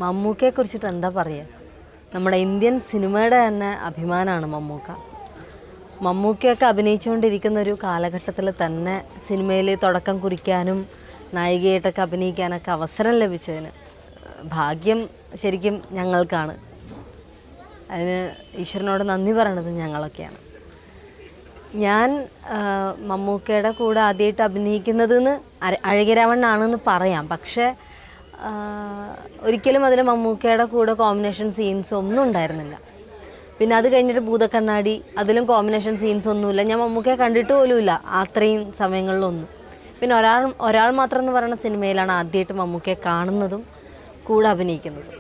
മമ്മൂക്കയെ കുറിച്ചിട്ട് എന്താ പറയുക? നമ്മുടെ ഇന്ത്യൻ സിനിമയുടെ തന്നെ അഭിമാനമാണ് മമ്മൂക്ക. മമ്മൂക്കയൊക്കെ അഭിനയിച്ചുകൊണ്ടിരിക്കുന്ന ഒരു കാലഘട്ടത്തിൽ തന്നെ സിനിമയിൽ തുടക്കം കുറിക്കാനും നായികയായിട്ടൊക്കെ അഭിനയിക്കാനൊക്കെ അവസരം ലഭിച്ചതിന് ഭാഗ്യം ശരിക്കും ഞങ്ങൾക്കാണ്. അതിന് ഈശ്വരനോട് നന്ദി പറയണത് ഞങ്ങളൊക്കെയാണ്. ഞാൻ മമ്മൂക്കയുടെ കൂടെ ആദ്യമായിട്ട് അഭിനയിക്കുന്നതെന്ന് അഴകിരാവണ്ണാണെന്ന് പറയാം. പക്ഷേ ഒരിക്കലും അതിൽ മമ്മൂക്കയുടെ കൂടെ കോമ്പിനേഷൻ സീൻസ് ഒന്നും ഉണ്ടായിരുന്നില്ല. പിന്നെ അത് കഴിഞ്ഞിട്ട് ഭൂതക്കണ്ണാടി, അതിലും കോമ്പിനേഷൻ സീൻസ് ഒന്നുമില്ല. ഞാൻ മമ്മൂക്കയെ കണ്ടിട്ട് പോലുമില്ല അത്രയും സമയങ്ങളിലൊന്നും. പിന്നെ ഒരാൾ മാത്രം എന്ന് പറയുന്ന സിനിമയിലാണ് ആദ്യമായിട്ട് മമ്മൂക്കയെ കാണുന്നതും കൂടെ അഭിനയിക്കുന്നതും.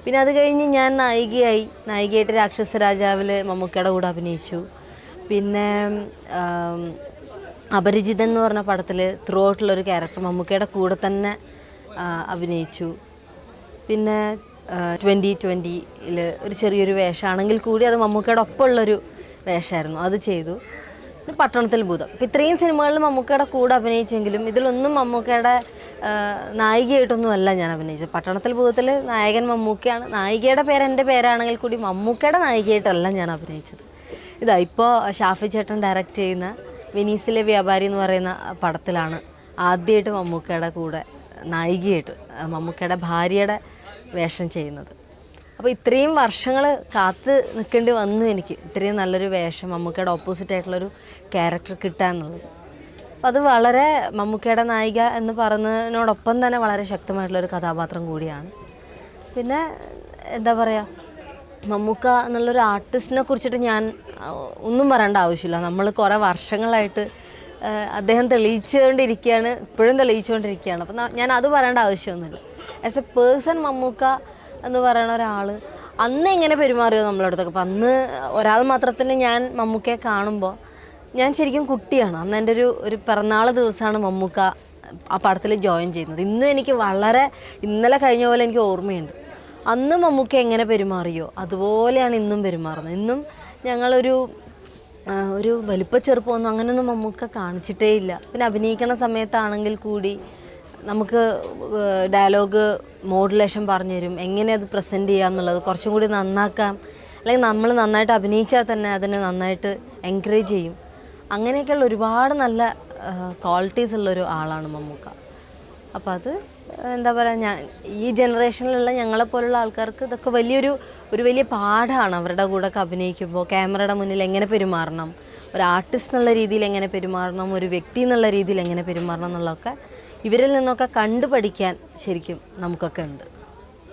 പിന്നെ അത് കഴിഞ്ഞ് ഞാൻ നായികയായിട്ട് രാക്ഷസ രാജാവിൽ മമ്മൂക്കയുടെ കൂടെ അഭിനയിച്ചു. പിന്നെ അപരിചിതൻ എന്ന് പറഞ്ഞ പടത്തിൽ ത്രൂ ഔട്ടുള്ളൊരു ക്യാരക്ടർ മമ്മൂക്കയുടെ കൂടെ തന്നെ അഭിനയിച്ചു. പിന്നെ 2020 ഒരു ചെറിയൊരു വേഷമാണെങ്കിൽ കൂടി അത് മമ്മൂക്കയുടെ ഒപ്പമുള്ളൊരു വേഷമായിരുന്നു, അത് ചെയ്തു. പട്ടണത്തിൽ ഭൂതം. ഇപ്പം ഇത്രയും സിനിമകളിൽ മമ്മൂക്കയുടെ കൂടെ അഭിനയിച്ചെങ്കിലും ഇതിലൊന്നും മമ്മൂക്കയുടെ നായികയായിട്ടൊന്നും അല്ല ഞാൻ അഭിനയിച്ചത്. പട്ടണത്തിൽ ഭൂതത്തിൽ നായകൻ മമ്മൂക്കയാണ്, നായികയുടെ പേര് എൻ്റെ പേരാണെങ്കിൽ കൂടി മമ്മൂക്കയുടെ നായികയായിട്ടല്ല ഞാൻ അഭിനയിച്ചത്. ഇപ്പോൾ ഷാഫി ചേട്ടൻ ഡയറക്റ്റ് ചെയ്യുന്ന വെനീസിലെ വ്യാപാരി എന്ന് പറയുന്ന പടത്തിലാണ് ആദ്യമായിട്ട് മമ്മൂക്കയുടെ കൂടെ നായികയായിട്ട് മമ്മൂക്കയുടെ ഭാര്യയുടെ വേഷം ചെയ്യുന്നത്. അപ്പോൾ ഇത്രയും വർഷങ്ങൾ കാത്ത് നിൽക്കേണ്ടി വന്നു എനിക്ക് ഇത്രയും നല്ലൊരു വേഷം, മമ്മൂക്കയുടെ ഓപ്പോസിറ്റ് ആയിട്ടുള്ളൊരു ക്യാരക്ടർ കിട്ടുക എന്നുള്ളത്. അപ്പോൾ അത് വളരെ മമ്മൂക്കയുടെ നായിക എന്ന് പറയുന്നതിനോടൊപ്പം തന്നെ വളരെ ശക്തമായിട്ടുള്ളൊരു കഥാപാത്രം കൂടിയാണ്. പിന്നെ എന്താ പറയുക, മമ്മൂക്ക എന്നുള്ളൊരു ആർട്ടിസ്റ്റിനെ കുറിച്ചിട്ട് ഞാൻ ഒന്നും പറയേണ്ട ആവശ്യമില്ല. നമ്മൾ കുറേ വർഷങ്ങളായിട്ട് അദ്ദേഹം തെളിയിച്ചുകൊണ്ടിരിക്കുകയാണ്, ഇപ്പോഴും തെളിയിച്ചുകൊണ്ടിരിക്കുകയാണ്. അപ്പം ഞാൻ അത് പറയേണ്ട ആവശ്യമൊന്നുമില്ല. ആസ് എ പേഴ്സൺ മമ്മൂക്ക എന്ന് പറയുന്ന ഒരാൾ അന്ന് എങ്ങനെ പെരുമാറിയോ നമ്മളെ അടുത്തൊക്കെ. അപ്പം അന്ന് ഒരാൾ മാത്രത്തിന് ഞാൻ മമ്മൂക്കയെ കാണുമ്പോൾ ഞാൻ ശരിക്കും കുട്ടിയാണ്. അന്ന് എൻ്റെ ഒരു പിറന്നാൾ ദിവസമാണ് മമ്മൂക്ക ആ പടത്തിൽ ജോയിൻ ചെയ്യുന്നത്. ഇന്നും എനിക്ക് ഇന്നലെ കഴിഞ്ഞ പോലെ എനിക്ക് ഓർമ്മയുണ്ട്. അന്ന് മമ്മൂക്ക എങ്ങനെ പെരുമാറിയോ അതുപോലെയാണ് ഇന്നും പെരുമാറുന്നത്. ഇന്നും ഞങ്ങളൊരു വലിപ്പ ചെറുപ്പമൊന്നും അങ്ങനെയൊന്നും മമ്മൂക്ക കാണിച്ചിട്ടേ ഇല്ല. പിന്നെ അഭിനയിക്കുന്ന സമയത്താണെങ്കിൽ കൂടി നമുക്ക് ഡയലോഗ് മോഡുലേഷൻ പറഞ്ഞു തരും, എങ്ങനെ അത് പ്രസൻറ്റ് ചെയ്യുക എന്നുള്ളത് കുറച്ചും കൂടി നന്നാക്കാം, അല്ലെങ്കിൽ നമ്മൾ നന്നായിട്ട് അഭിനയിച്ചാൽ തന്നെ അതിനെ നന്നായിട്ട് എൻകറേജ് ചെയ്യും. അങ്ങനെയൊക്കെയുള്ള ഒരുപാട് നല്ല ക്വാളിറ്റീസ് ഉള്ളൊരു ആളാണ് മമ്മൂക്ക. അപ്പോൾ അത് എന്താ പറയുക, ഈ ജനറേഷനിലുള്ള ഞങ്ങളെപ്പോലുള്ള ആൾക്കാർക്ക് ഇതൊക്കെ വലിയ പാഠമാണ്. അവരുടെ കൂടെയൊക്കെ അഭിനയിക്കുമ്പോൾ ക്യാമറയുടെ മുന്നിൽ എങ്ങനെ പെരുമാറണം, ഒരു ആർട്ടിസ്റ്റ് എന്നുള്ള രീതിയിൽ എങ്ങനെ പെരുമാറണം, ഒരു വ്യക്തി എന്നുള്ള രീതിയിൽ എങ്ങനെ പെരുമാറണം എന്നുള്ളതൊക്കെ ഇവരിൽ നിന്നൊക്കെ കണ്ടുപഠിക്കാൻ ശരിക്കും നമുക്കൊക്കെ ഉണ്ട്.